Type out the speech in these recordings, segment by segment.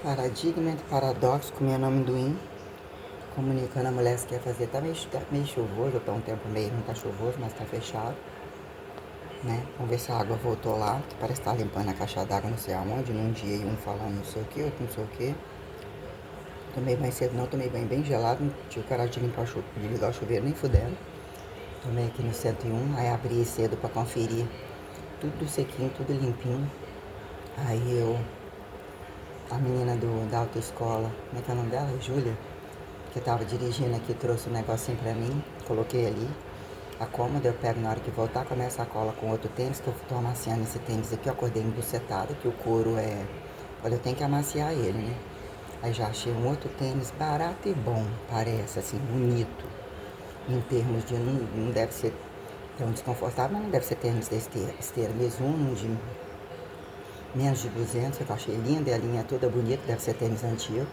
Paradigma entre paradoxo, comendo amendoim, comunicando a mulher que quer fazer. Tá meio chuvoso, tá um tempo meio, não tá chuvoso, mas tá fechado, né? Vamos ver se a água voltou lá, que parece que tá limpando a caixa d'água não sei aonde, num dia e um falando não sei o que, outro não sei o que. Tomei banho cedo não, tomei banho bem gelado, não tive coragem de de ligar o chuveiro nem fudendo. Tomei aqui no 101, aí abri cedo pra conferir tudo sequinho, tudo limpinho. Aí a menina da autoescola, como é que é o nome dela? Júlia, que tava dirigindo aqui, trouxe um negocinho pra mim, coloquei ali. A cômoda eu pego na hora que voltar, começa a cola com outro tênis, que eu tô amaciando esse tênis aqui, eu acordei embucetada, que o couro é. Olha, eu tenho que amaciar ele, né? Aí já achei um outro tênis barato e bom, parece, assim, bonito. Em termos de. Não deve ser tão desconfortável, mas não deve ser tênis da esteira mesmo. Um de menos de 200, que eu achei lindo, e a linha é toda bonita, deve ser tênis antigo.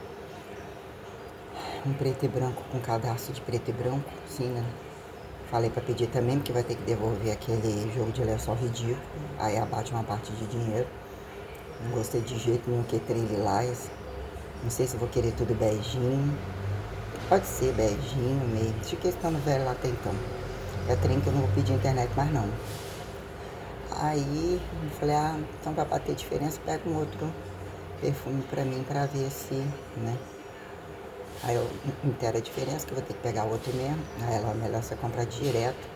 Um preto e branco com cadastro de preto e branco, sim, né? Falei pra pedir também, porque vai ter que devolver aquele jogo de lençol ridículo. Aí abate uma parte de dinheiro. Não gostei de jeito nenhum que trem lilás. Não sei se vou querer tudo beijinho. Pode ser beijinho, meio. Deixa questão no velho lá até então. É trem que eu não vou pedir internet mais não. Aí eu falei, então pra bater diferença, pega um outro perfume pra mim pra ver se, né? Aí eu entero a diferença, que eu vou ter que pegar outro mesmo. Aí ela, melhor você comprar direto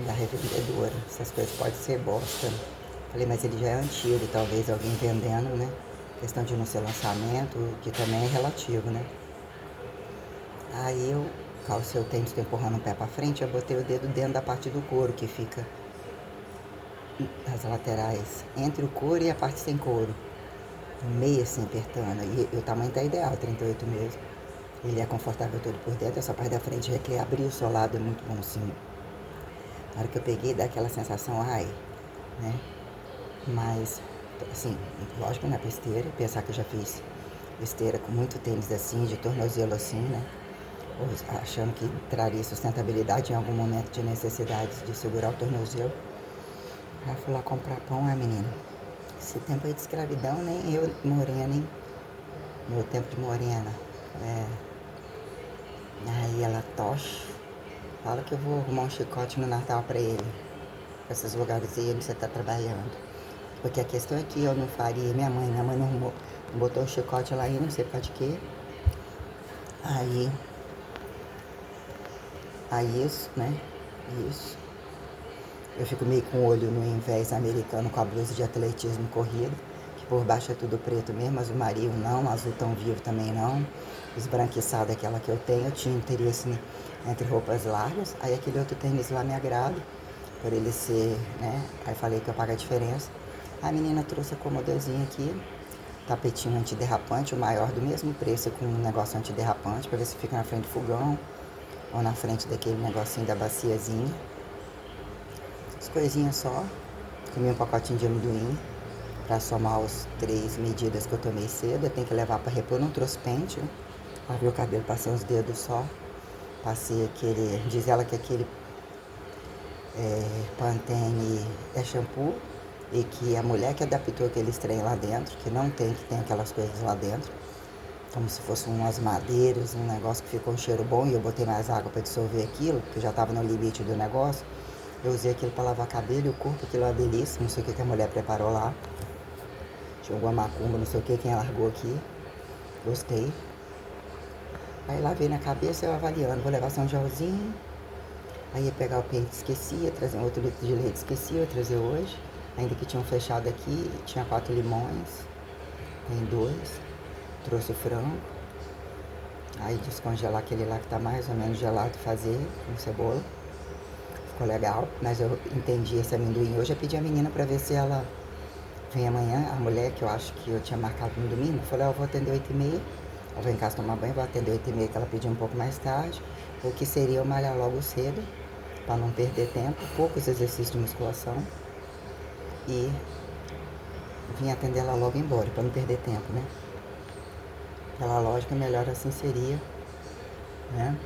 da revendedora. Essas coisas podem ser bosta. Falei, mas ele já é antigo, talvez alguém vendendo, né? Questão de não ser lançamento, que também é relativo, né? Aí eu calcei o tênis, estou empurrando o pé pra frente, eu botei o dedo dentro da parte do couro, que fica as laterais, entre o couro e a parte sem couro. Meio assim, apertando. E o tamanho tá ideal, 38 mesmo. Ele é confortável todo por dentro, essa parte da frente é que abrir o solado é muito bom, sim. Na hora que eu peguei, dá aquela sensação, ai, né? Mas, assim, lógico, não é besteira, pensar que eu já fiz esteira com muito tênis assim, de tornozelo assim, né? Achando que traria sustentabilidade em algum momento de necessidade de segurar o tornozelo. Aí fui lá comprar pão, menina. Esse tempo aí de escravidão, nem eu morena, hein? Meu tempo de morena. É. Aí ela tocha. Fala que eu vou arrumar um chicote no Natal pra ele. Pra esses lugares aí onde você tá trabalhando. Porque a questão é que eu não faria, minha mãe não arrumou, não botou o chicote lá aí, não sei por causa de quê. Aí, aí isso, né? Isso. Eu fico meio com o olho no invés americano com a blusa de atletismo corrida, que por baixo é tudo preto mesmo, azul marinho não, azul tão vivo também não. Esbranquiçada aquela que eu tenho, eu tinha interesse entre roupas largas. Aí aquele outro tênis lá me agrada, por ele ser, né? Aí falei que eu pago a diferença. A menina trouxe a comodazinha aqui, tapetinho antiderrapante, o maior do mesmo preço, com um negócio antiderrapante, para ver se fica na frente do fogão ou na frente daquele negocinho da baciazinha. As coisinhas só. Comi um pacotinho de amendoim para somar as 3 medidas que eu tomei cedo. Eu tenho que levar para repor, não trouxe pente, né? Lavei o cabelo, passei uns dedos só. Passei aquele, diz ela que aquele Pantene é shampoo e que a mulher que adaptou aquele trem lá dentro, que não tem, que tem aquelas coisas lá dentro, como se fossem umas madeiras, um negócio que ficou um cheiro bom e eu botei mais água para dissolver aquilo, porque já estava no limite do negócio. Eu usei aquilo para lavar cabelo e o corpo, aquilo é uma delícia, não sei o que a mulher preparou lá. Jogou a macumba, não sei o que, quem largou aqui. Gostei. Aí lavei na cabeça eu avaliando, vou levar só um gelzinho. Aí ia pegar o pente, esquecia, trazer um outro litro de leite, esquecia, eu trazer hoje. Ainda que tinham fechado aqui, tinha 4 limões, tem 2. Trouxe o frango. Aí descongelar aquele lá que tá mais ou menos gelado, fazer com cebola. Ficou legal, mas eu entendi esse amendoim. Hoje eu pedi a menina pra ver se ela vem amanhã. A mulher, que eu acho que eu tinha marcado no domingo, falou, eu vou atender 8h30. Eu vou em casa tomar banho, vou atender 8h30, que ela pediu um pouco mais tarde. O que seria eu malhar logo cedo, para não perder tempo, poucos exercícios de musculação. E vim atender ela logo embora, para não perder tempo, né? Pela lógica, melhor assim seria, né?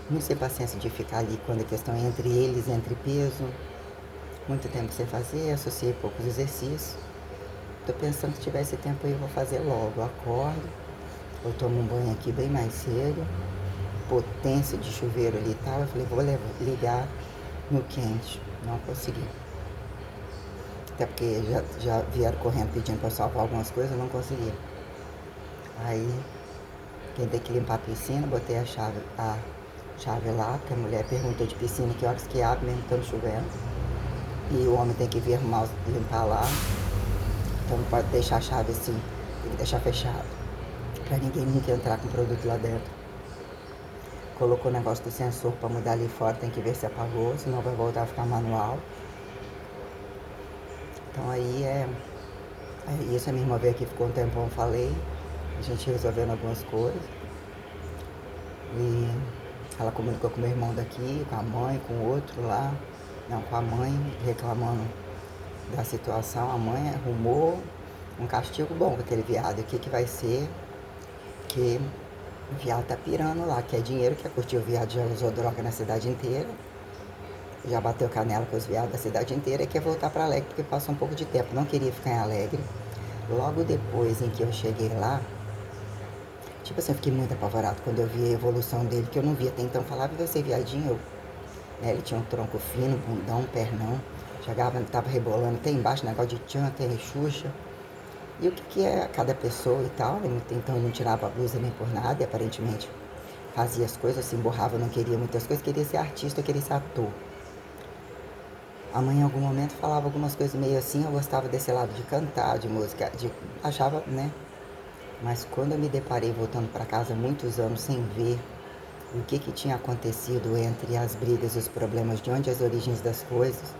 Não sei paciência de ficar ali quando a questão é entre peso. Muito tempo sem fazer, associei poucos exercícios. Tô pensando que se tiver esse tempo aí eu vou fazer logo. Eu acordo, eu tomo um banho aqui bem mais cedo, potência de chuveiro ali e tal. Eu falei, vou ligar no quente. Não consegui. Até porque já vieram correndo pedindo pra eu salvar algumas coisas, eu não consegui. Aí, quem tem que limpar a piscina, botei a chave lá, porque a mulher perguntou de piscina que horas que abre, mesmo estando chovendo. E o homem tem que vir arrumar, limpar lá. Então não pode deixar a chave assim, tem que deixar fechado. Pra ninguém nunca entrar com produto lá dentro. Colocou o negócio do sensor pra mudar ali fora, tem que ver se apagou, senão vai voltar a ficar manual. Então aí é isso, a minha irmã veio aqui, ficou um tempão, falei, a gente resolvendo algumas coisas. E ela comunicou com o meu irmão daqui, com a mãe, com o outro lá. Não, com a mãe, reclamando da situação. A mãe arrumou um castigo bom com aquele viado. O que vai ser? Que o viado tá pirando lá, quer dinheiro, quer curtir o viado, já usou droga na cidade inteira. Já bateu canela com os viados da cidade inteira e quer voltar para Alegre porque passou um pouco de tempo. Não queria ficar em Alegre. Logo depois em que eu cheguei lá, tipo assim, eu fiquei muito apavorado quando eu vi a evolução dele, que eu não via até então. Falava, e você, viadinho? Né, ele tinha um tronco fino, bundão, pernão. Chegava, tava rebolando, tem embaixo negócio de tchan, tem Xuxa. E o que é cada pessoa e tal. Então ele não tirava a blusa nem por nada, e aparentemente fazia as coisas, se emborrava, não queria muitas coisas, queria ser artista, queria ser ator. A mãe em algum momento falava algumas coisas meio assim, eu gostava desse lado de cantar, de música, achava, né? Mas quando eu me deparei voltando para casa muitos anos sem ver o que tinha acontecido entre as brigas e os problemas, de onde as origens das coisas,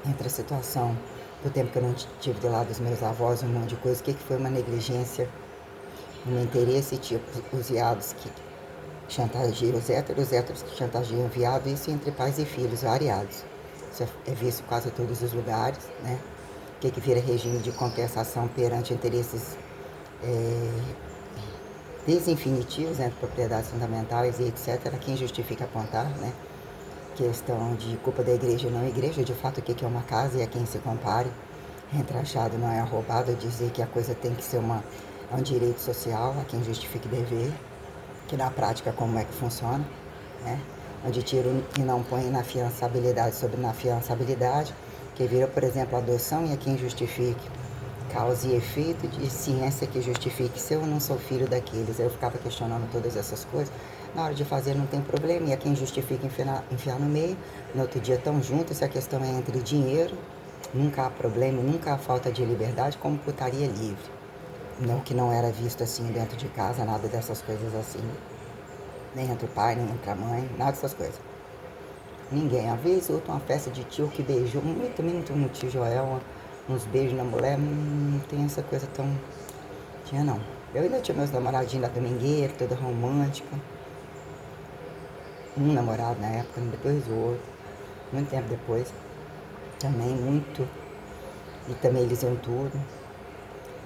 entre a situação do tempo que eu não tive do lado dos meus avós, um monte de coisa, o que foi uma negligência, um interesse, tipo os viados que chantageiam os héteros que chantageiam o viado, isso entre pais e filhos, variados. Isso é visto em quase todos os lugares, né? O que vira regime de compensação perante interesses desinfinitivos entre propriedades fundamentais e etc. Quem justifica apontar, né? Questão de culpa da igreja e não igreja, de fato o que é uma casa e a quem se compare. Retrachado não é roubado, dizer que a coisa tem que ser é um direito social, a quem justifique dever, que na prática como é que funciona, né? Onde tira e não põe inafiançabilidade sobre inafiançabilidade, que vira, por exemplo, adoção e a quem justifique causa e efeito de ciência que justifique se eu não sou filho daqueles. Eu ficava questionando todas essas coisas. Na hora de fazer não tem problema, e a quem justifica enfiar no meio. No outro dia estão juntos, se a questão é entre dinheiro, nunca há problema, nunca há falta de liberdade, como putaria livre. Não que não era visto assim dentro de casa, nada dessas coisas assim. Nem entre o pai, nem entre a mãe, nada dessas coisas. Ninguém. Às vezes outra uma festa de tio que beijou, muito no tio Joel, uns beijos na mulher, não tem essa coisa tão... Tinha não. Eu ainda tinha meus namoradinhos da domingueira, toda romântica. Um namorado na época, depois o outro. Muito tempo depois. Também muito. E também eles iam tudo.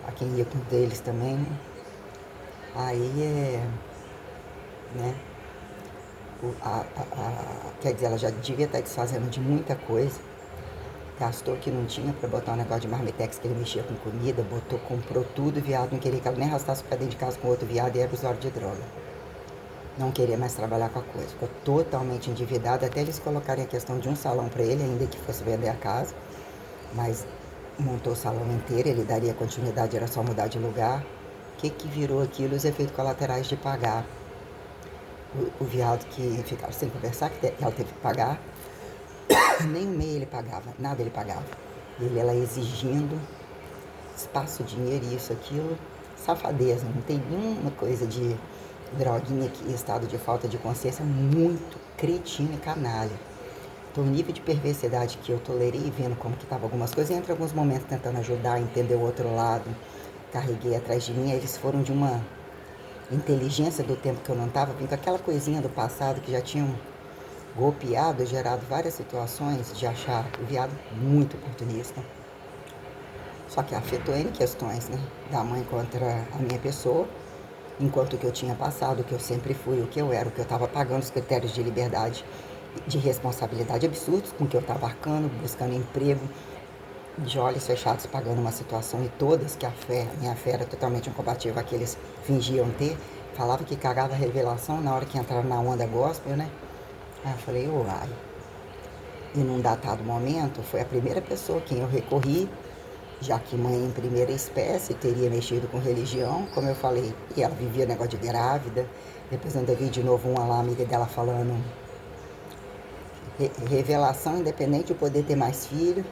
A quem ia com deles também. Aí né? Quer dizer, ela já devia estar desfazendo de muita coisa. Gastou que não tinha pra botar um negócio de marmitex que ele mexia com comida, comprou tudo, o viado não queria que ela nem arrastasse pra dentro de casa com outro viado e era usuário de droga. Não queria mais trabalhar com a coisa, ficou totalmente endividado, até eles colocarem a questão de um salão pra ele, ainda que fosse vender a casa, mas montou o salão inteiro, ele daria continuidade, era só mudar de lugar. O que virou aquilo, os efeitos colaterais de pagar. O viado que ficava sem conversar, que ela teve que pagar, nem um meio ele pagava, nada ele pagava. Ela exigindo espaço, dinheiro, isso, aquilo, safadeza, não tem nenhuma coisa de droguinha aqui, estado de falta de consciência, muito cretino e canalha. Então o nível de perversidade que eu tolerei vendo como que tava algumas coisas, entre alguns momentos tentando ajudar, entender o outro lado, carreguei atrás de mim, eles foram de uma inteligência do tempo que eu não tava, vim com aquela coisinha do passado que já tinham golpeado, gerado várias situações de achar o viado muito oportunista. Só que afetou N questões, né? Da mãe contra a minha pessoa, enquanto o que eu tinha passado, o que eu sempre fui, o que eu era, o que eu estava pagando, os critérios de liberdade, de responsabilidade absurdos com que eu estava arcando, buscando emprego, de olhos fechados pagando uma situação e todas que minha fé era totalmente incompatível a que eles fingiam ter, falava que cagava a revelação na hora que entraram na onda gospel, né? Aí eu falei, uai. E num datado momento, foi a primeira pessoa a quem eu recorri, já que mãe em primeira espécie teria mexido com religião, como eu falei, e ela vivia negócio de grávida. Depois ainda vi de novo uma lá, amiga dela, falando revelação independente de poder ter mais filho,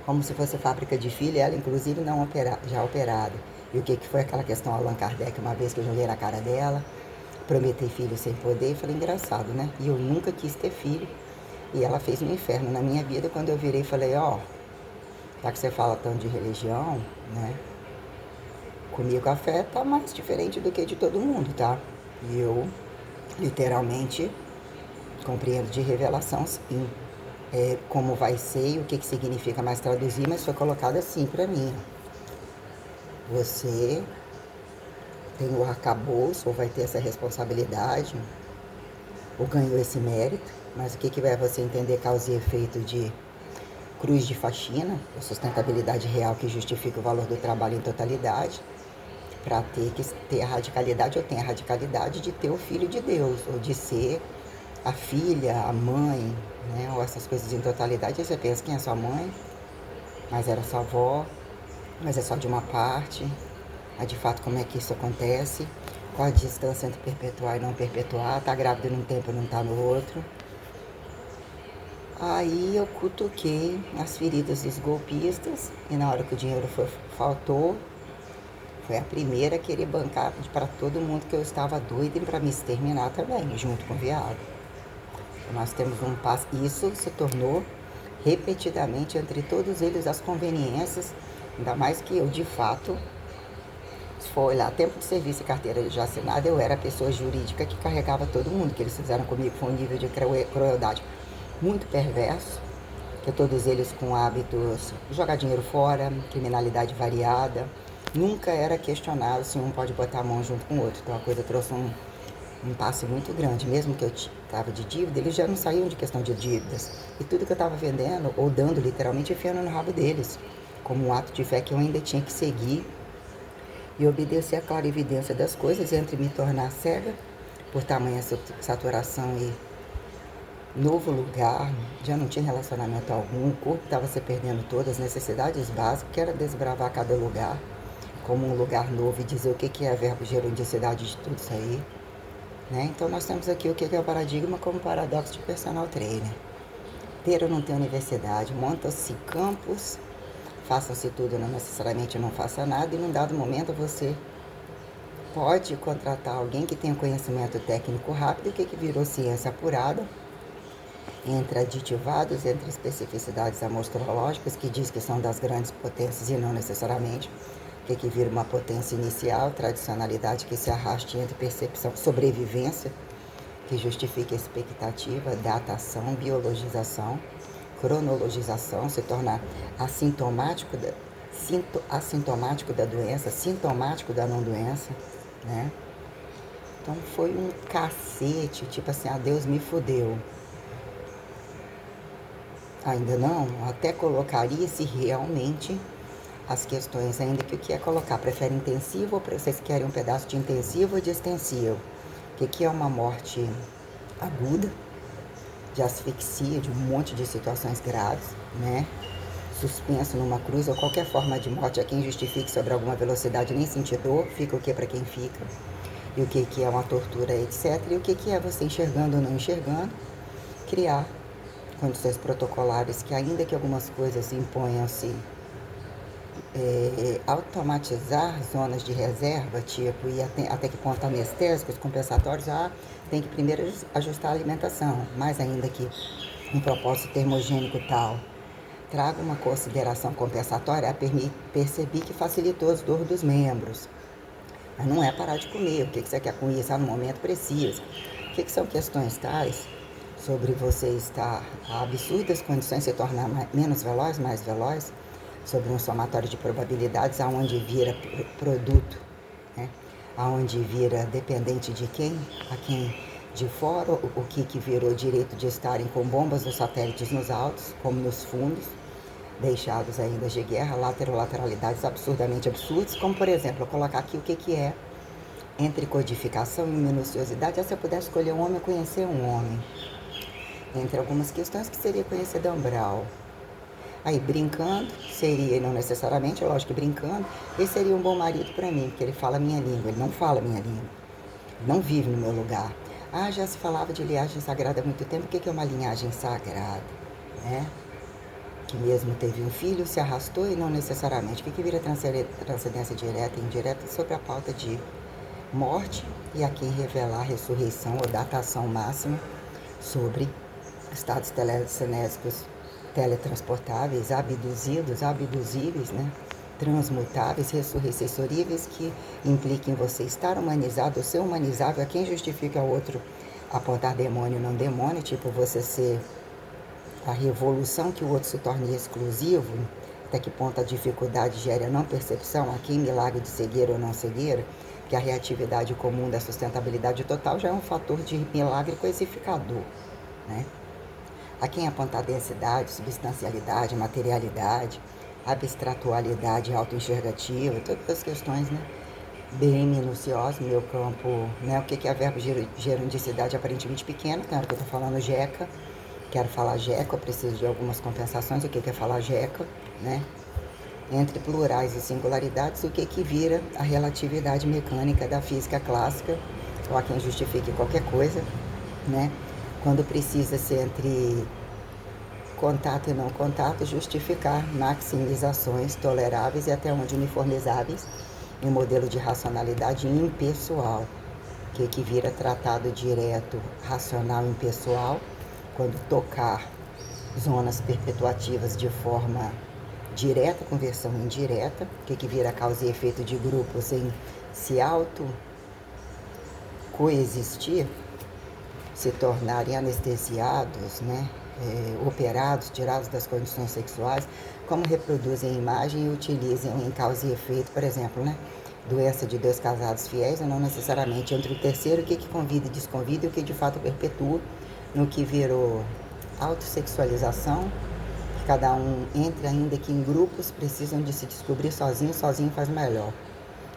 como se fosse fábrica de filho, ela inclusive não já operada. E o que foi aquela questão Allan Kardec, uma vez que eu joguei na cara dela, prometer filho sem poder, eu falei, engraçado, né? E eu nunca quis ter filho. E ela fez um inferno na minha vida quando eu virei e falei, ó, já que você fala tanto de religião, né? Comigo a fé tá mais diferente do que de todo mundo, tá? E eu, literalmente, compreendo de revelação, sim. Como vai ser e o que significa mais traduzir, mas foi colocado assim pra mim. Você tem o arcabouço, ou vai ter essa responsabilidade, ou ganhou esse mérito, mas o que vai você entender causa e efeito de cruz de faxina, a sustentabilidade real que justifica o valor do trabalho em totalidade, para ter que ter a radicalidade, eu tenho a radicalidade de ter o filho de Deus, ou de ser a filha, a mãe, né? Ou essas coisas em totalidade. Aí você pensa, quem é sua mãe? Mas era sua avó, mas é só de uma parte. Aí de fato como é que isso acontece? Qual a distância entre perpetuar e não perpetuar? Tá grávida num tempo e não tá no outro. Aí eu cutuquei as feridas dos golpistas e na hora que o dinheiro faltou, foi a primeira a querer bancar para todo mundo que eu estava doida para me exterminar também, junto com o viado. Nós temos um passo, isso se tornou repetidamente entre todos eles as conveniências, ainda mais que eu de fato, se for olhar tempo de serviço e carteira já assinada, eu era a pessoa jurídica que carregava todo mundo, que eles fizeram comigo foi um nível de crueldade muito perverso, que todos eles com hábitos de jogar dinheiro fora, criminalidade variada, nunca era questionado se um pode botar a mão junto com o outro. Então a coisa trouxe um passo muito grande. Mesmo que eu estava de dívida, eles já não saíam de questão de dívidas. E tudo que eu estava vendendo, ou dando literalmente, enfiando no rabo deles, como um ato de fé que eu ainda tinha que seguir e obedecer à clarividência das coisas, entre me tornar cega por tamanha saturação e novo lugar, já não tinha relacionamento algum, o corpo estava se perdendo todas as necessidades básicas, que era desbravar cada lugar como um lugar novo e dizer o que é verbo gerundicidade de tudo isso aí. Né? Então nós temos aqui o que é o paradigma como paradoxo de personal trainer. Ter ou não ter universidade, monta-se campus, faça-se tudo, não necessariamente não faça nada, e num dado momento você pode contratar alguém que tenha conhecimento técnico rápido, o que virou ciência apurada, entre aditivados, entre especificidades amostrológicas, que diz que são das grandes potências e não necessariamente, que vira uma potência inicial, tradicionalidade que se arraste entre percepção, sobrevivência, que justifica expectativa, datação, biologização, cronologização, se torna assintomático da doença, sintomático da não doença, né? Então foi um cacete, tipo assim, Deus me fudeu. Ainda não, até colocaria se realmente as questões, ainda que o que é colocar, prefere intensivo ou vocês querem um pedaço de intensivo ou de extensivo? O que é uma morte aguda, de asfixia, de um monte de situações graves, né? Suspenso numa cruz ou qualquer forma de morte, a quem justifique sobre alguma velocidade nem sentir dor, fica o que para quem fica? E o que é uma tortura, etc. E o que é você enxergando ou não enxergando, criar condições protocolares que, ainda que algumas coisas imponham-se, automatizar zonas de reserva, tipo, e até que ponto anestésicos, compensatórios, tem que primeiro ajustar a alimentação, mais ainda que um propósito termogênico tal. Traga uma consideração compensatória, percebi que facilitou as dores dos membros. Mas não é parar de comer, o que você quer com isso? No momento precisa. O que são questões tais sobre você estar a absurdas condições de se tornar menos veloz, mais veloz, sobre um somatório de probabilidades, aonde vira produto, né? Aonde vira dependente de quem, a quem de fora, o que virou direito de estarem com bombas dos satélites nos altos, como nos fundos, deixados ainda de guerra, lateralidades absurdamente absurdas, como por exemplo, eu colocar aqui o que é entre codificação e minuciosidade. Se eu pudesse escolher um homem, eu conhecer um homem. Entre algumas questões que seria conhecer Dan Brown. Aí brincando, seria, e não necessariamente, lógico que brincando, ele seria um bom marido para mim, porque ele fala a minha língua, ele não fala a minha língua, ele não vive no meu lugar. Já se falava de linhagem sagrada há muito tempo, o que é uma linhagem sagrada? Né? Que mesmo teve um filho, se arrastou e não necessariamente. O que vira transcendência direta e indireta sobre a pauta de morte e a quem revelar a ressurreição ou datação máxima sobre estados telecinésicos teletransportáveis, abduzíveis, né? Transmutáveis, ressurressoríveis, que impliquem você estar humanizado ou ser humanizável. A quem justifica o outro apontar demônio não demônio, tipo você ser a revolução que o outro se torne exclusivo, até que ponto a dificuldade gera não percepção, a quem milagre de cegueira ou não cegueira, que a reatividade comum da sustentabilidade total já é um fator de milagre coisificador, né? A quem apontar densidade, substancialidade, materialidade, abstratualidade autoenxergativa, todas as questões, né? Bem minuciosas, meu campo, né? O que é verbo gerandicidade aparentemente pequeno, claro que eu estou falando jeca, quero falar jeca, eu preciso de algumas compensações, o que é falar jeca, né? Entre plurais e singularidades, o que vira a relatividade mecânica da física clássica, ou a quem justifique qualquer coisa, né? Quando precisa ser entre contato e não contato, justificar maximizações toleráveis e até onde uniformizáveis em modelo de racionalidade impessoal, que vira tratado direto, racional impessoal, quando tocar zonas perpetuativas de forma direta, conversão indireta, que vira causa e efeito de grupos em se auto coexistir, se tornarem anestesiados, né? Operados, tirados das condições sexuais, como reproduzem a imagem e utilizam em causa e efeito, por exemplo, né? Doença de dois casados fiéis, ou não necessariamente entre o terceiro, o que convida e desconvida, e o que de fato perpetua, no que virou autossexualização, que cada um entra, ainda que em grupos, precisam de se descobrir sozinho faz melhor.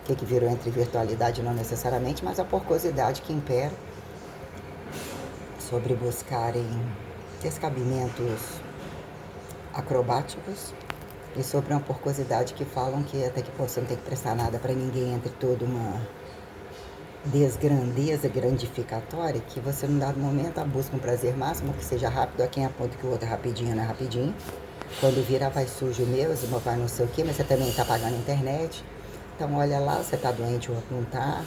O que virou entre virtualidade, não necessariamente, mas a porcosidade que impera sobre buscarem descabimentos acrobáticos e sobre uma porcosidade que falam que até que ponto você não tem que prestar nada para ninguém, entre toda uma desgrandeza grandificatória, que você num dado momento busca um prazer máximo que seja rápido, a quem aponta que o outro é rapidinho, não é rapidinho. Quando vira vai sujo mesmo, vai não sei o que, mas você também está pagando a internet. Então olha lá, você está doente, o outro não está.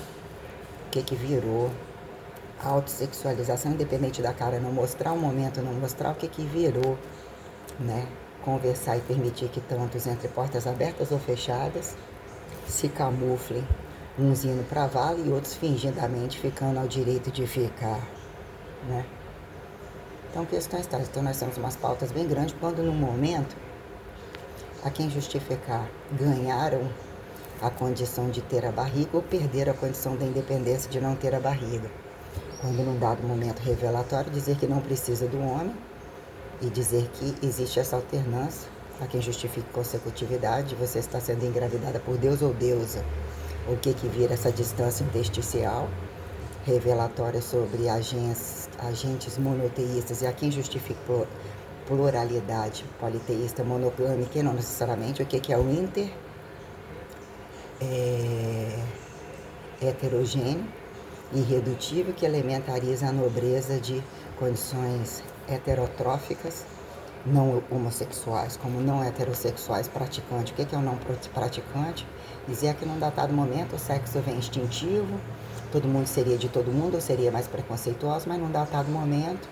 O que virou? A autossexualização, independente da cara não mostrar, o momento não mostrar, o que virou, né? Conversar e permitir que tantos entre portas abertas ou fechadas se camuflem, uns indo para vala e outros fingidamente ficando ao direito de ficar, né? Então, questões tais. Então, nós temos umas pautas bem grandes, quando no momento, a quem justificar, ganharam a condição de ter a barriga ou perderam a condição da independência de não ter a barriga. Quando num dado momento revelatório, dizer que não precisa do homem e dizer que existe essa alternância, a quem justifique consecutividade, você está sendo engravidada por Deus ou deusa, o que vira essa distância intersticial, revelatória sobre agentes monoteístas, e a quem justifica pluralidade politeísta, monogâmica e não necessariamente, o que é o heterogêneo, irredutível, que elementariza a nobreza de condições heterotróficas, não homossexuais, como não heterossexuais praticantes. O que é o não praticante? Dizer que num dado momento o sexo vem instintivo, todo mundo seria de todo mundo, ou seria mais preconceituoso, mas num dado momento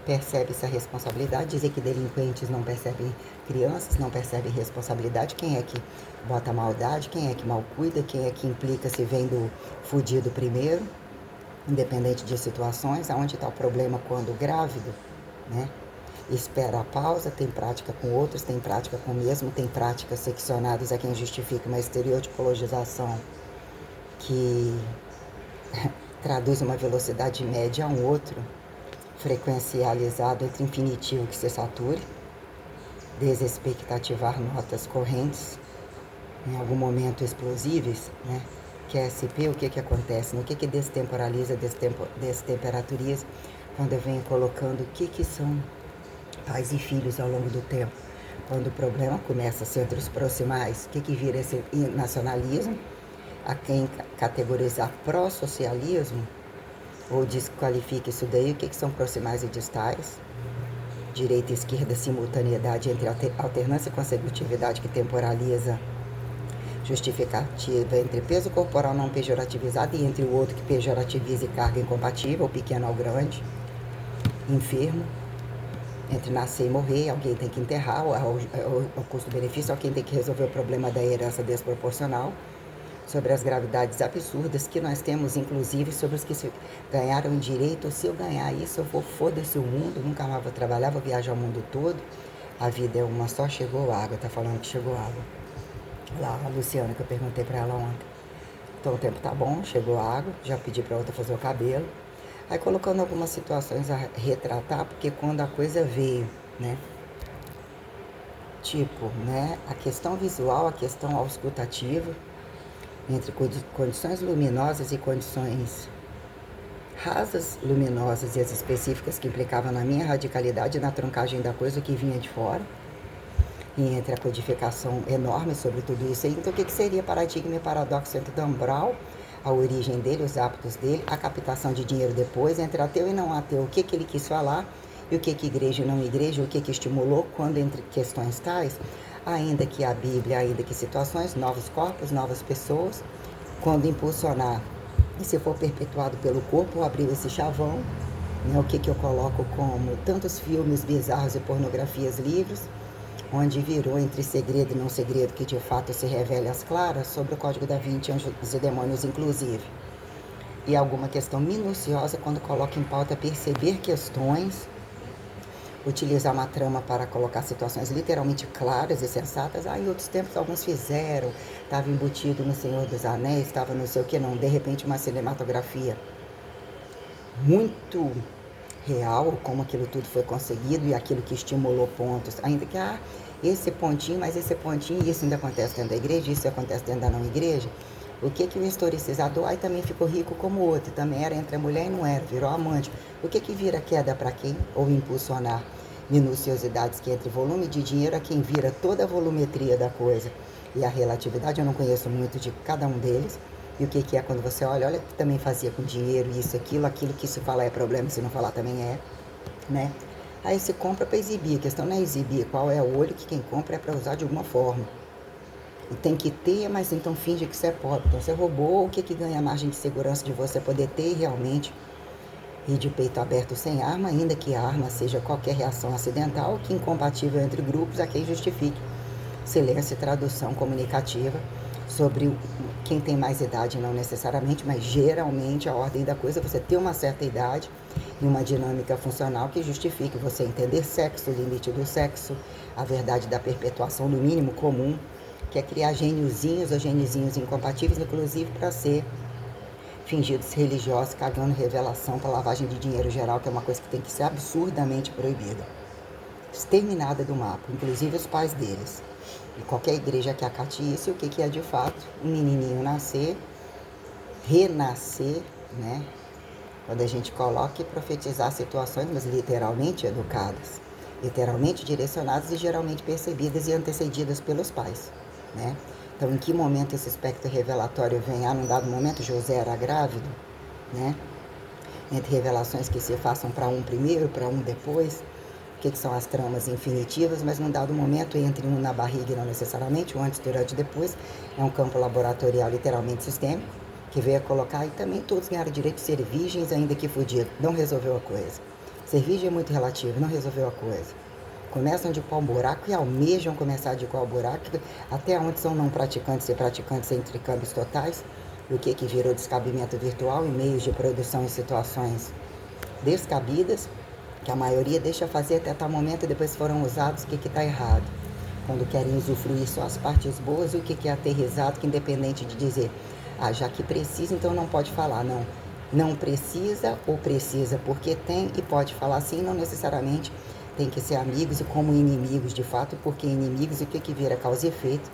percebe-se a responsabilidade. Dizer que delinquentes não percebem crianças, não percebem responsabilidade. Quem é que bota maldade, quem é que mal cuida, quem é que implica se vem do fudido primeiro, independente de situações. Aonde está o problema quando grávido, né? Espera a pausa, tem prática com outros, tem prática com o mesmo, tem práticas seccionadas a quem justifica uma estereotipologização que traduz uma velocidade média a um outro, frequencializado entre infinitivo que se sature, desexpectativar notas correntes, em algum momento explosíveis, né? QSP, o que acontece? O que destemporaliza, destemperatoriza, quando eu venho colocando o que são pais e filhos ao longo do tempo. Quando o problema começa a ser entre os proximais, o que vira esse nacionalismo? A quem categorizar pró-socialismo, ou desqualifica isso daí, o que são proximais e distais? Direita e esquerda, simultaneidade entre alternância e consecutividade que temporaliza, justificativa entre peso corporal não pejorativizado e entre o outro que pejorativiza e carga incompatível, pequeno ao grande, enfermo, entre nascer e morrer, alguém tem que enterrar, o custo-benefício, alguém tem que resolver o problema da herança desproporcional, sobre as gravidades absurdas que nós temos, inclusive sobre os que ganharam direito. Se eu ganhar isso, eu vou, foda-se o mundo, nunca mais vou trabalhar, vou viajar o mundo todo. A vida é uma só, chegou água, tá falando que chegou água. Lá, a Luciana, que eu perguntei pra ela ontem. Então o tempo tá bom, chegou água, já pedi pra outra fazer o cabelo. Aí colocando algumas situações a retratar, porque quando a coisa veio, né? Tipo, né? A questão visual, a questão auscultativa, entre condições luminosas e condições rasas, luminosas e as específicas que implicavam na minha radicalidade, na truncagem da coisa que vinha de fora, e entre a codificação enorme sobre tudo isso aí. Então, o que seria paradigma e paradoxo entre Dan Brown, a origem dele, os hábitos dele, a captação de dinheiro depois, entre ateu e não ateu, o que ele quis falar, e o que igreja e não igreja, o que estimulou, quando entre questões tais, ainda que a Bíblia, ainda que situações, novos corpos, novas pessoas, quando impulsionar, e se for perpetuado pelo corpo, abrir esse chavão, né, o que eu coloco como tantos filmes bizarros e pornografias livres, onde virou entre segredo e não segredo, que de fato se revela às claras, sobre o Código da Vinci, anjos e demônios inclusive. E alguma questão minuciosa, quando coloca em pauta perceber questões, utilizar uma trama para colocar situações literalmente claras e sensatas. Em outros tempos alguns fizeram, estava embutido no Senhor dos Anéis, estava não sei o que, não. De repente uma cinematografia muito real, como aquilo tudo foi conseguido e aquilo que estimulou pontos. Ainda que, esse pontinho, mas esse pontinho, isso ainda acontece dentro da igreja, isso acontece dentro da não igreja. O que o historicizador também ficou rico como o outro, também era entre a mulher e não era, virou amante. O que vira queda para quem? Ou impulsionar minuciosidades que entre volume de dinheiro a quem vira toda a volumetria da coisa e a relatividade. Eu não conheço muito de cada um deles. E o que é quando você olha que também fazia com dinheiro, isso, aquilo que se falar é problema, se não falar também é, né? Aí se compra para exibir, a questão não é exibir qual é o olho, que quem compra é para usar de alguma forma. E tem que ter, mas então finge que você é pobre. Então você roubou, o que ganha a margem de segurança de você poder ter realmente ir de peito aberto sem arma, ainda que a arma seja qualquer reação acidental, que incompatível entre grupos, a quem justifique silêncio e tradução comunicativa sobre quem tem mais idade, não necessariamente, mas geralmente a ordem da coisa é você ter uma certa idade e uma dinâmica funcional que justifique você entender sexo, o limite do sexo, a verdade da perpetuação do mínimo comum, que é criar gêniozinhos ou gêniozinhos incompatíveis, inclusive para ser fingidos religiosos, cagando revelação para lavagem de dinheiro geral, que é uma coisa que tem que ser absurdamente proibida. Exterminada do mapa, inclusive os pais deles. E qualquer igreja que acate isso, o que é de fato um menininho nascer, renascer, né? Quando a gente coloca e profetizar situações, mas literalmente educadas, literalmente direcionadas e geralmente percebidas e antecedidas pelos pais, né? Então, em que momento esse espectro revelatório vem? Num dado momento, José era grávido, né? Entre revelações que se façam para um primeiro, para um depois, o que são as tramas infinitivas, mas num dado momento, entre um na barriga e não necessariamente, o antes, durante e depois, é um campo laboratorial literalmente sistêmico, que veio a colocar, e também todos ganharam direito de ser virgens, ainda que fudido. Não resolveu a coisa. Ser virgem é muito relativo, não resolveu a coisa. Começam de qual buraco e almejam começar de qual buraco, até onde são não praticantes e praticantes entre câmbios totais, e o que virou descabimento virtual e meios de produção em situações descabidas, que a maioria deixa fazer até tal momento e depois foram usados, o que está errado. Quando querem usufruir só as partes boas, e o que é aterrizado, que independente de dizer, já que precisa, então não pode falar, não. Não precisa ou precisa porque tem e pode falar sim, não necessariamente tem que ser amigos e como inimigos de fato, porque inimigos o que vira causa e efeito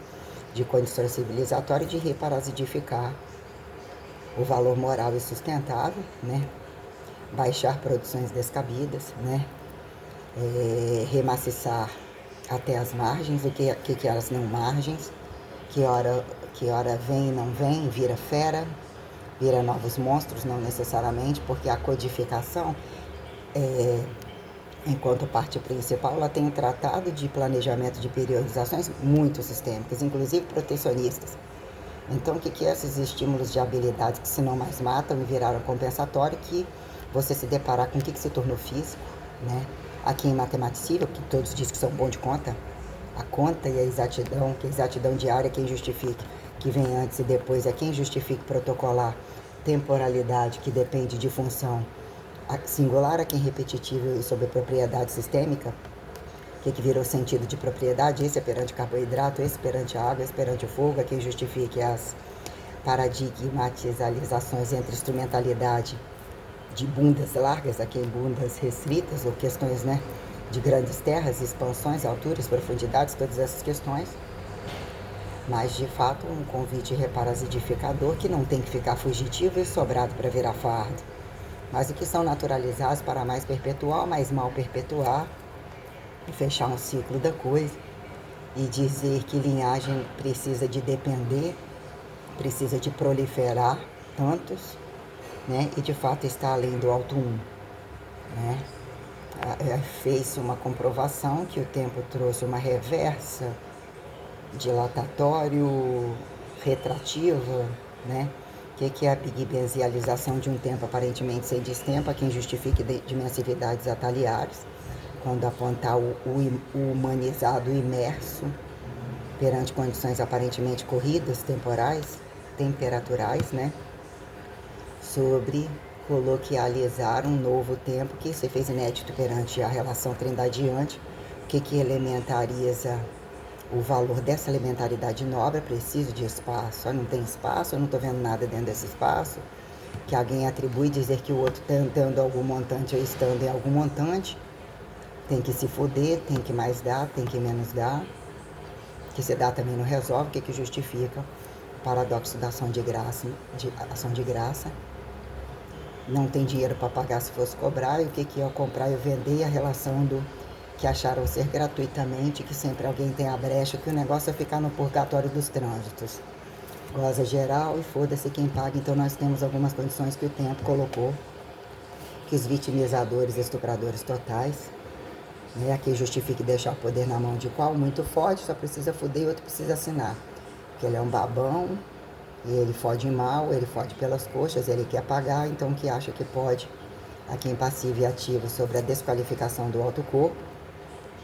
de condições civilizatórias de reparasidificar o valor moral e sustentável, né? Baixar produções descabidas, né? Remaciçar até as margens, o que elas não margens, que hora vem e não vem, vira fera, vira novos monstros, não necessariamente, porque a codificação, enquanto parte principal, ela tem um tratado de planejamento de periodizações muito sistêmicas, inclusive protecionistas. Então, o que é esses estímulos de habilidades que se não mais matam e viraram compensatório, que você se deparar com o que se tornou físico, né? Aqui em Matematicível, que todos dizem que são bons de conta, a conta e a exatidão, que a exatidão diária é quem justifique, que vem antes e depois é quem justifique protocolar, temporalidade, que depende de função singular, a quem repetitível e sobre propriedade sistêmica, que virou sentido de propriedade, esse é perante carboidrato, esse perante água, esse perante o fogo, a quem justifique as paradigmatizações entre instrumentalidade de bundas largas, a quem bundas restritas, ou questões, né, de grandes terras, expansões, alturas, profundidades, todas essas questões. Mas, de fato, um convite reparasidificador que não tem que ficar fugitivo e sobrado para virar fardo, mas o que são naturalizados para mais perpetuar, mais mal perpetuar, e fechar um ciclo da coisa, e dizer que linhagem precisa de depender, precisa de proliferar tantos, né, e de fato está além do alto um, né? Fez-se uma comprovação que o tempo trouxe uma reversa dilatatório, retrativa, né? O que é a bigbenzialização de um tempo aparentemente sem destempo, a quem justifique dimensividades ataliares, quando apontar o humanizado imerso perante condições aparentemente corridas, temporais, temperaturais, né? Sobre coloquializar um novo tempo que se fez inédito perante a relação trindadiante, o que elementariza o valor dessa elementaridade nobre. É preciso de espaço. Não tem espaço, eu não estou vendo nada dentro desse espaço, que alguém atribui dizer que o outro está andando algum montante ou estando em algum montante, tem que se foder, tem que mais dar, tem que menos dar, que se dá também não resolve, o que justifica o paradoxo da ação de graça, não tem dinheiro para pagar se fosse cobrar, e o que é o comprar e o vender, e a relação do que acharam ser gratuitamente, que sempre alguém tem a brecha, que o negócio é ficar no purgatório dos trânsitos. Goza geral e foda-se quem paga. Então nós temos algumas condições que o tempo colocou, que os vitimizadores, estupradores totais, né, aqui justifique deixar o poder na mão de qual muito fode, só precisa foder e outro precisa assinar. Porque ele é um babão, e ele fode mal, ele fode pelas coxas, ele quer pagar, então o que acha que pode, a quem passivo e ativo sobre a desqualificação do alto corpo,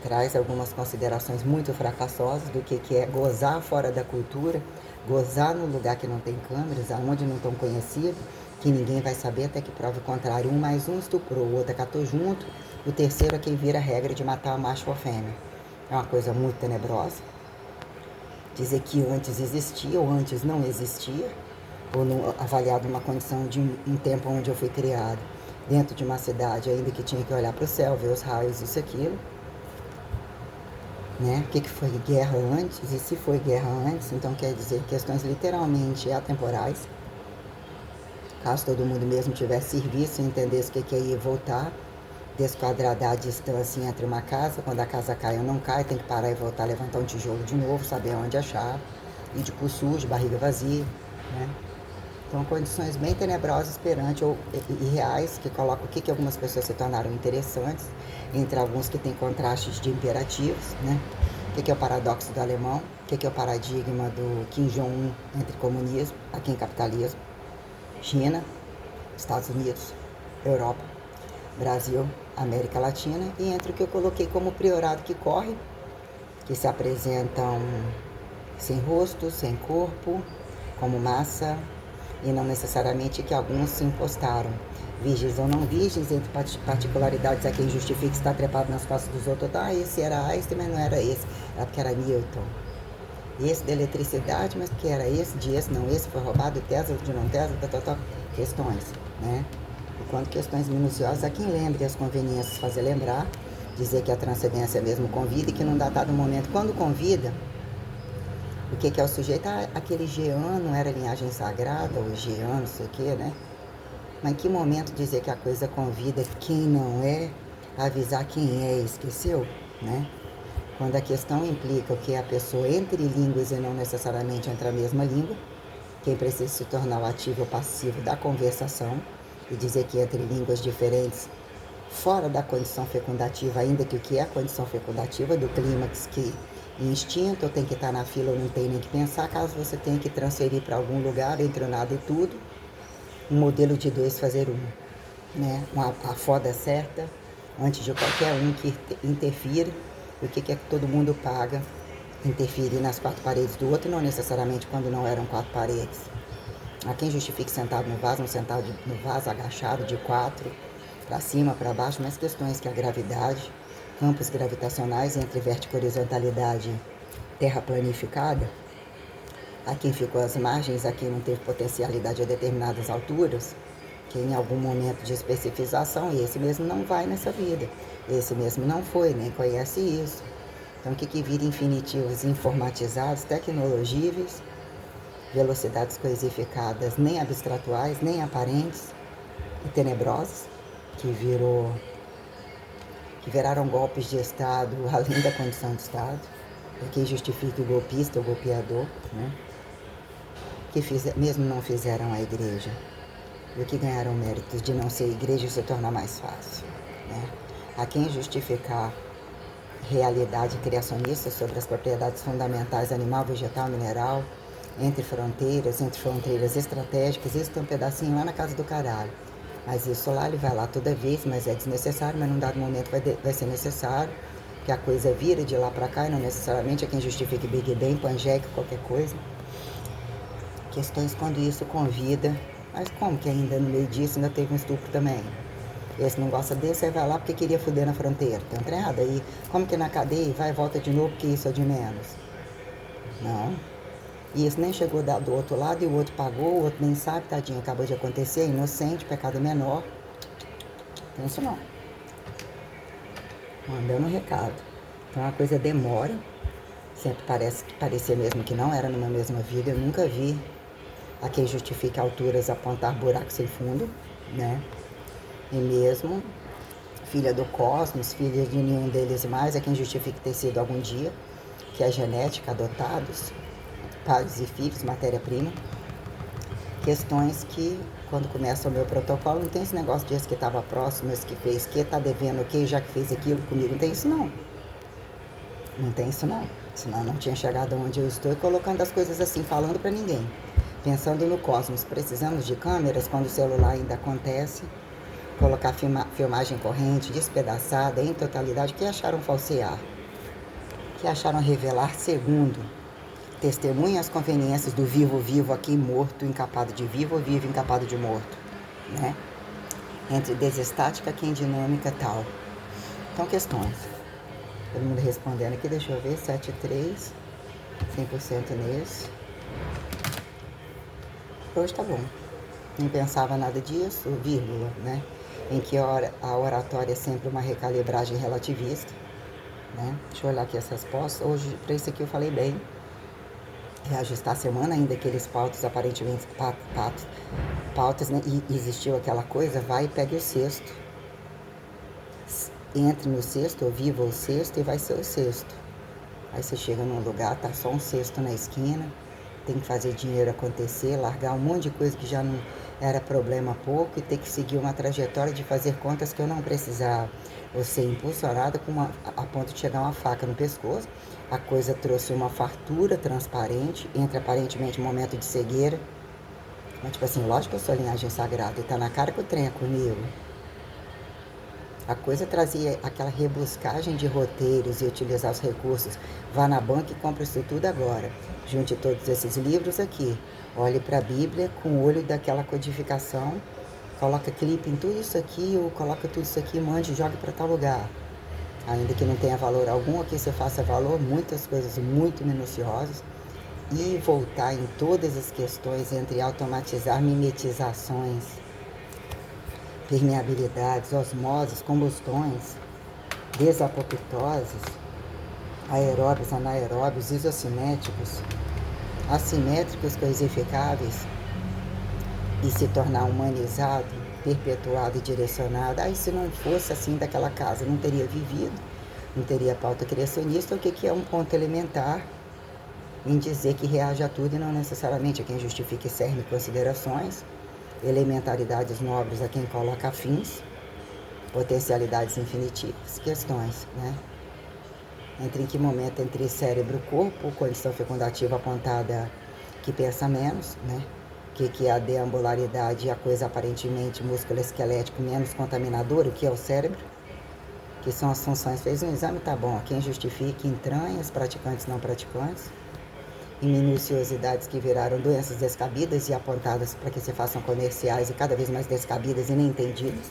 traz algumas considerações muito fracassosas do que é gozar fora da cultura, gozar no lugar que não tem câmeras, aonde não estão conhecidos, que ninguém vai saber até que prove o contrário. Um mais um estuprou, o outro acatou junto, o terceiro é quem vira a regra de matar macho ou fêmea. É uma coisa muito tenebrosa. Dizer que antes existia ou antes não existia, ou não, avaliado uma condição de um tempo onde eu fui criado, dentro de uma cidade, ainda que tinha que olhar para o céu, ver os raios, isso e aquilo. Né? O que foi guerra antes? E se foi guerra antes, então quer dizer questões literalmente atemporais. Caso todo mundo mesmo tivesse serviço e entendesse o que é ir e voltar, desquadradar a distância entre uma casa, quando a casa cai ou não cai, tem que parar e voltar, levantar um tijolo de novo, saber onde achar, ir de cu sujo, barriga vazia, né? Então, condições bem tenebrosas perante ou irreais, que colocam o que algumas pessoas se tornaram interessantes, entre alguns que têm contrastes de imperativos, né? O que é o paradoxo do alemão, o que é o paradigma do Kim Jong-un entre comunismo, aqui em capitalismo, China, Estados Unidos, Europa, Brasil, América Latina, e entre o que eu coloquei como priorado que corre, que se apresentam sem rosto, sem corpo, como massa, e não necessariamente que alguns se impostaram, virgens ou não virgens, entre particularidades a quem justifica estar trepado nas costas dos outros. Esse era Einstein, mas não era esse, era porque era Newton. Esse da eletricidade, mas porque era esse, de esse, não esse, foi roubado, Tesla, de não Tesla, questões, né? Enquanto questões minuciosas, a quem lembre as conveniências fazer lembrar, dizer que a transcendência mesmo convida e que num datado momento, quando convida, o que é o sujeito? Ah, aquele Geano era linhagem sagrada, ou Geano, não sei o que, né? Mas em que momento dizer que a coisa convida quem não é, avisar quem é e esqueceu, né? Quando a questão implica o que é a pessoa entre línguas e não necessariamente entre a mesma língua, quem precisa se tornar o ativo ou passivo da conversação e dizer que entre línguas diferentes, fora da condição fecundativa, ainda que o que é a condição fecundativa, do clímax que instinto ou tem que estar na fila ou não tem nem que pensar, caso você tenha que transferir para algum lugar entre o nada e tudo, um modelo de dois fazer um, né? A foda certa, antes de qualquer um que interfira, o que é que todo mundo paga interferir nas quatro paredes do outro, não necessariamente quando não eram quatro paredes. Há quem justifique sentado no vaso, não sentado no vaso, agachado, de quatro, para cima, para baixo, mas questões que a gravidade, campos gravitacionais entre vértice e horizontalidade terra planificada, a quem ficou às margens, a quem não teve potencialidade a determinadas alturas, que em algum momento de especificação, e esse mesmo não vai nessa vida, esse mesmo não foi, nem conhece isso. Então, o que vira infinitivos informatizados, tecnologíveis, velocidades coisificadas, nem abstratuais, nem aparentes e tenebrosas, que viraram golpes de Estado além da condição de Estado, é quem justifica o golpista, o golpeador, né? Que mesmo não fizeram a igreja, e que ganharam méritos de não ser igreja e se tornar mais fácil, né? A quem justificar realidade criacionista sobre as propriedades fundamentais animal, vegetal, mineral, entre fronteiras estratégicas, isso tem um pedacinho lá na casa do caralho. Mas isso lá, ele vai lá toda vez, mas é desnecessário, mas num dado momento vai ser necessário, que a coisa vira de lá para cá e não necessariamente é quem justifique Big Bang, Pangeia, qualquer coisa. Questões quando isso convida, mas como que ainda no meio disso ainda teve um estupro também? Esse não gosta desse, aí vai lá porque queria foder na fronteira. Tem um trem errado aí. Como que na cadeia vai e volta de novo porque isso é de menos? Não. E isso nem chegou do outro lado e o outro pagou, o outro nem sabe, tadinho, acabou de acontecer, inocente, pecado menor. Tem isso não. Mandando um recado. Então a coisa demora. Sempre parece parecer mesmo que não era numa mesma vida. Eu nunca vi a quem justifique alturas apontar buraco sem fundo, né? E mesmo filha do cosmos, filha de nenhum deles mais, é quem justifica ter sido algum dia, que é genética, adotados, pais e filhos, matéria-prima. Questões que, quando começa o meu protocolo, não tem esse negócio de esse que estava próximo, esse que fez, que está devendo o que, já que fez aquilo comigo, não tem isso não. Não tem isso não. Senão eu não tinha chegado onde eu estou e colocando as coisas assim, falando para ninguém. Pensando no cosmos, precisamos de câmeras quando o celular ainda acontece, colocar filmagem corrente, despedaçada, em totalidade, que acharam falsear, que acharam revelar segundo, testemunha as conveniências do vivo aqui, morto, encapado de vivo, vivo, encapado de morto, né? Entre desestática, que em dinâmica tal. Então, questões. Todo mundo respondendo aqui, deixa eu ver, 7,3, 100% nesse. Hoje tá bom. Não pensava nada disso, vírgula, né? Em que a oratória é sempre uma recalibragem relativista, né? Deixa eu olhar aqui as respostas. Hoje, para isso aqui eu falei bem. Reajustar a semana, ainda aqueles pautas aparentemente pautas, né? E existiu aquela coisa, vai e pegue o cesto. Entre no cesto, ou viva o cesto e vai ser o cesto. Aí você chega num lugar, tá só um cesto na esquina, tem que fazer dinheiro acontecer, largar um monte de coisa que já não era problema pouco e ter que seguir uma trajetória de fazer contas que eu não precisava. Ou ser impulsionada a ponto de chegar uma faca no pescoço. A coisa trouxe uma fartura transparente, entre aparentemente um momento de cegueira. Mas tipo assim, lógico que eu sou linhagem sagrada e tá na cara que o trem é comigo. A coisa trazia aquela rebuscagem de roteiros e utilizar os recursos. Vá na banca e compre isso tudo agora. Junte todos esses livros aqui. Olhe para a Bíblia com o olho daquela codificação. Coloca clipe em tudo isso aqui ou coloca tudo isso aqui, mande e jogue para tal lugar. Ainda que não tenha valor algum, aqui você faça valor, muitas coisas muito minuciosas. E voltar em todas as questões entre automatizar mimetizações, permeabilidades, osmoses, combustões, desapoptoses, aeróbios, anaeróbios, isocinéticos, assimétricos, coisificáveis, e se tornar humanizado, perpetuado e direcionado. Aí, se não fosse assim daquela casa, não teria vivido, não teria pauta criacionista, o que é um ponto elementar em dizer que reage a tudo e não necessariamente a quem justifica e cerne considerações, elementaridades nobres a quem coloca fins, potencialidades infinitivas, questões, né? Entre em que momento entre cérebro e corpo, condição fecundativa apontada que pensa menos, né? Que é a deambularidade e a coisa aparentemente músculo-esquelético menos contaminadora, o que é o cérebro, que são as funções. Fez um exame, tá bom, quem justifica entranhas, praticantes não praticantes, e minuciosidades que viraram doenças descabidas e apontadas para que se façam comerciais e cada vez mais descabidas e nem entendidas,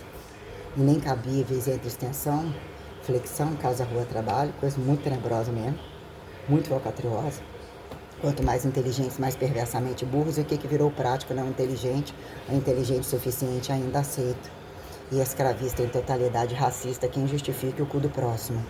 e nem cabíveis entre extensão, flexão, casa, rua, trabalho, coisa muito tenebrosa mesmo, muito falcatriosa. Quanto mais inteligentes, mais perversamente burros, e o que virou prático não inteligente, ou inteligente o suficiente ainda aceito. E escravista em totalidade racista, quem justifica o cu do próximo.